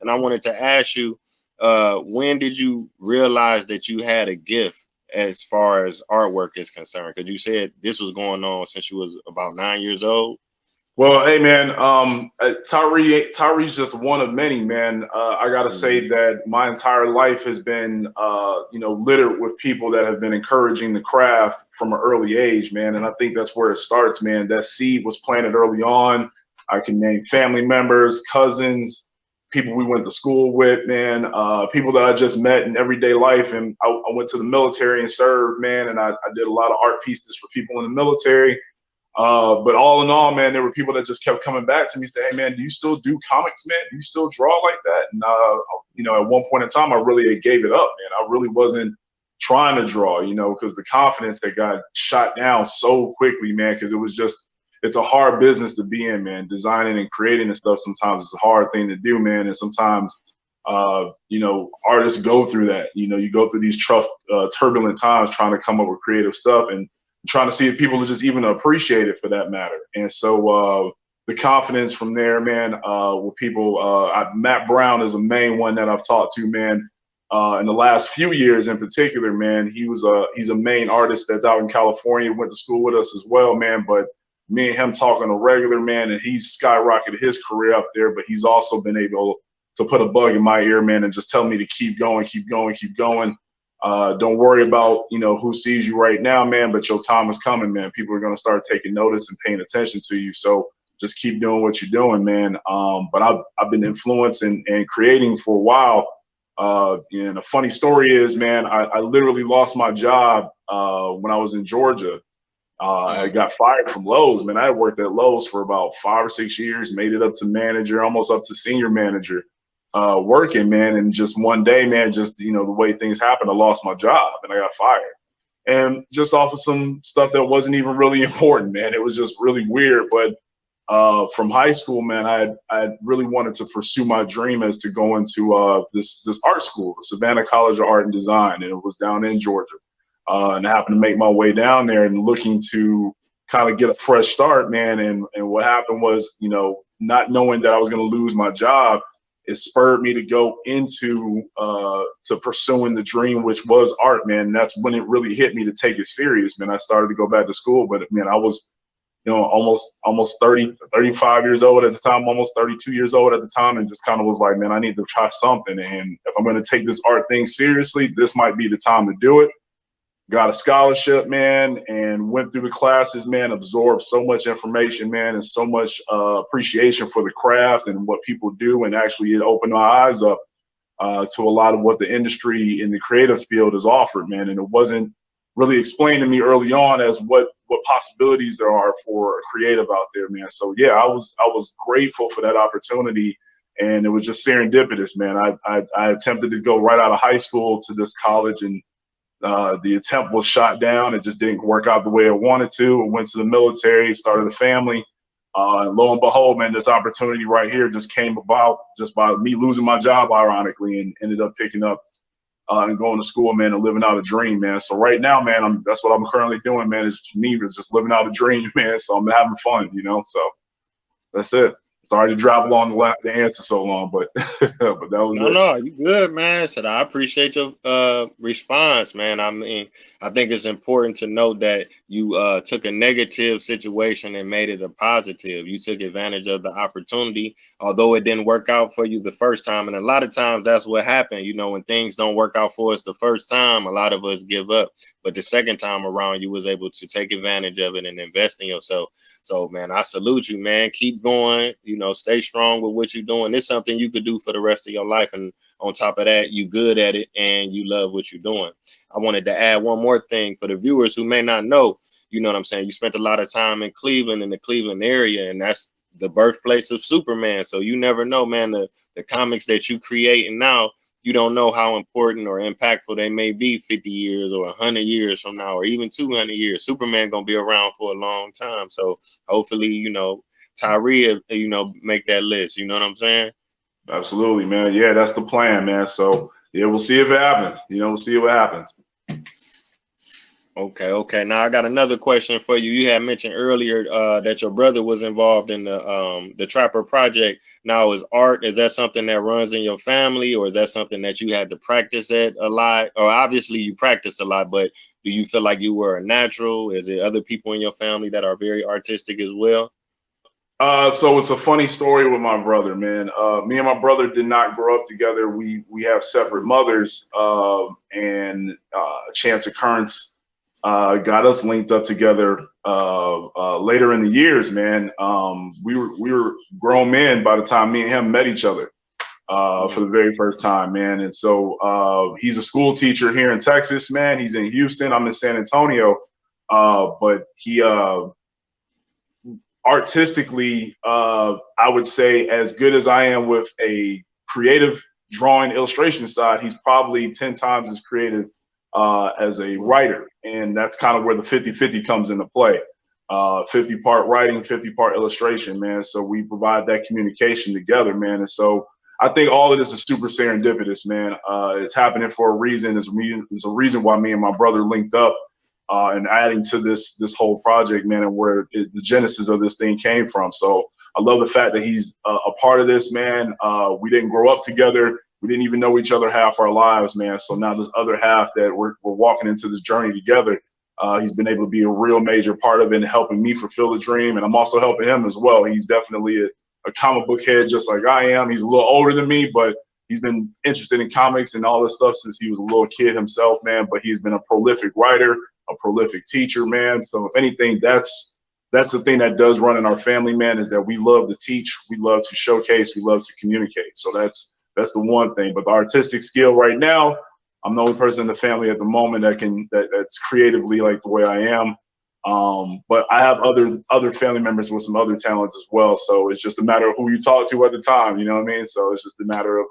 And I wanted to ask you, when did you realize that you had a gift as far as artwork is concerned? Because you said this was going on since you was about 9 years old. Well, hey man, Tyree's just one of many, man. I gotta say Mhm. that my entire life has been, littered with people that have been encouraging the craft from an early age, man. And I think that's where it starts, man. That seed was planted early on. I can name family members, cousins, people we went to school with, man. People that I just met in everyday life. And I went to the military and served, man. And I did a lot of art pieces for people in the military. But all in all, man, there were people that just kept coming back to me saying, "Hey, man, do you still do comics, man? Do you still draw like that?" And at one point in time, I really gave it up, man. I really wasn't trying to draw, because the confidence that got shot down so quickly, man. Because it's a hard business to be in, man. Designing and creating and stuff sometimes is a hard thing to do, man. And sometimes, artists go through that. You go through these tough, turbulent times trying to come up with creative stuff and trying to see if people just even appreciate it for that matter. And so the confidence from there, man, with people, Matt Brown is a main one that I've talked to, man. In the last few years in particular, man, he's a main artist that's out in California, went to school with us as well, man. But me and him talking a regular, man, and he's skyrocketed his career up there, but he's also been able to put a bug in my ear, man, and just tell me to keep going, keep going, keep going. Don't worry about who sees you right now, man, but your time is coming, man. People are gonna start taking notice and paying attention to you. So just keep doing what you're doing, man. But I've been influencing and creating for a while. And a funny story is, man, I literally lost my job when I was in Georgia. I Mm. got fired from Lowe's, man. I had worked at Lowe's for about 5 or 6 years, made it up to manager, almost up to senior manager, working, man. And just one day, man, just, the way things happened, I lost my job and I got fired. And just off of some stuff that wasn't even really important, man. It was just really weird. But from high school, man, I really wanted to pursue my dream as to go into this art school, the Savannah College of Art and Design, and it was down in Georgia. And I happened to make my way down there and looking to kind of get a fresh start, man. And what happened was, not knowing that I was going to lose my job, it spurred me to go into to pursuing the dream, which was art, man. And that's when it really hit me to take it serious, man. I started to go back to school, but man, I was almost 30, 35 years old at the time, almost 32 years old at the time, and just kind of was like, man, I need to try something. And if I'm going to take this art thing seriously, this might be the time to do it. Got a scholarship, man, and went through the classes, man, absorbed so much information, man, and so much appreciation for the craft and what people do. And actually, it opened my eyes up to a lot of what the industry in the creative field has offered, man. And it wasn't really explained to me early on as what possibilities there are for a creative out there, man. So yeah, I was grateful for that opportunity, and it was just serendipitous, man. I attempted to go right out of high school to this college, and the attempt was shot down. It just didn't work out the way I wanted to. I went to the military, started a family. And lo and behold, man, this opportunity right here just came about just by me losing my job, ironically, and ended up picking up and going to school, man, and living out a dream, man. So right now, man, that's what I'm currently doing, man. Is to me, is just living out a dream, man. So I'm having fun, So that's it. Sorry to drop along the answer so long, but but that was No, it. no, you good, man. Said I appreciate your response, man. I mean, I think it's important to note that you took a negative situation and made it a positive. You took advantage of the opportunity, although it didn't work out for you the first time. And a lot of times that's what happened. When things don't work out for us the first time, a lot of us give up. But the second time around, you was able to take advantage of it and invest in yourself. So, man, I salute you, man. Keep going. Stay strong with what you're doing. It's something you could do for the rest of your life. And on top of that, you good at it and you love what you're doing. I wanted to add one more thing for the viewers who may not know. You know what I'm saying? You spent a lot of time in Cleveland, in the Cleveland area, and that's the birthplace of Superman. So you never know, man, the comics that you creating now, you don't know how important or impactful they may be 50 years or 100 years from now, or even 200 years. Superman gonna be around for a long time. So hopefully, Tyree, make that list. You know what I'm saying? Absolutely, man. Yeah, that's the plan, man. So yeah, we'll see if it happens. We'll see what happens. Okay. Now I got another question for you. You had mentioned earlier that your brother was involved in the Trapper project. Now, is that something that runs in your family, or is that something that you had to practice at a lot? Or obviously you practice a lot, but do you feel like you were a natural? Is it other people in your family that are very artistic as well? So it's a funny story with my brother, man. Me and my brother did not grow up together. We have separate mothers, and a chance occurrence got us linked up together later in the years, man. We were grown men by the time me and him met each other for the very first time, man. And so he's a school teacher here in Texas, man. He's in Houston. I'm in San Antonio, but he artistically, I would say as good as I am with a creative drawing illustration side, he's probably 10 times as creative as a writer. And that's kind of where the 50-50 comes into play. 50 part writing, 50 part illustration, man. So we provide that communication together, man. And so I think all of this is super serendipitous, man. It's happening for a reason. There's a reason why me and my brother linked up. And adding to this whole project, man, and where the genesis of this thing came from. So I love the fact that he's a part of this, man. We didn't grow up together. We didn't even know each other half our lives, man. So now this other half that we're walking into this journey together, he's been able to be a real major part of it and helping me fulfill the dream. And I'm also helping him as well. He's definitely a comic book head just like I am. He's a little older than me, but he's been interested in comics and all this stuff since he was a little kid himself, man. But he's been a prolific writer, a prolific teacher, man. So if anything, that's the thing that does run in our family, man, is that we love to teach, we love to showcase, we love to communicate. So that's the one thing. But the artistic skill right now, I'm the only person in the family at the moment that's creatively like the way I am. But I have other family members with some other talents as well. So it's just a matter of who you talk to at the time, you know what I mean? So it's just a matter of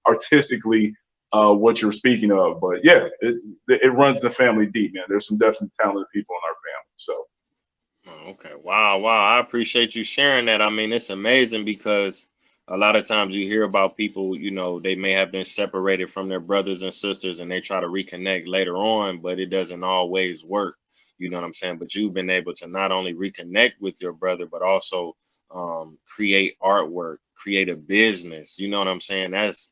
artistically what you're speaking of. But yeah, it runs the family deep, man. There's some definitely talented people in our family. So Okay. Wow. I appreciate you sharing that. I mean, it's amazing because a lot of times you hear about people, they may have been separated from their brothers and sisters and they try to reconnect later on, but it doesn't always work. You know what I'm saying? But you've been able to not only reconnect with your brother, but also create artwork, create a business. You know what I'm saying? That's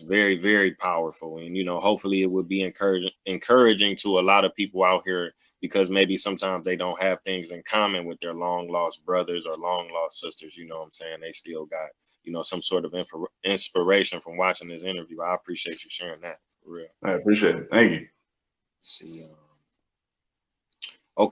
very, very powerful. And, hopefully it would be encouraging to a lot of people out here because maybe sometimes they don't have things in common with their long lost brothers or long lost sisters. You know what I'm saying? They still got, some sort of inspiration from watching this interview. I appreciate you sharing that for real. I appreciate it. Thank you. See,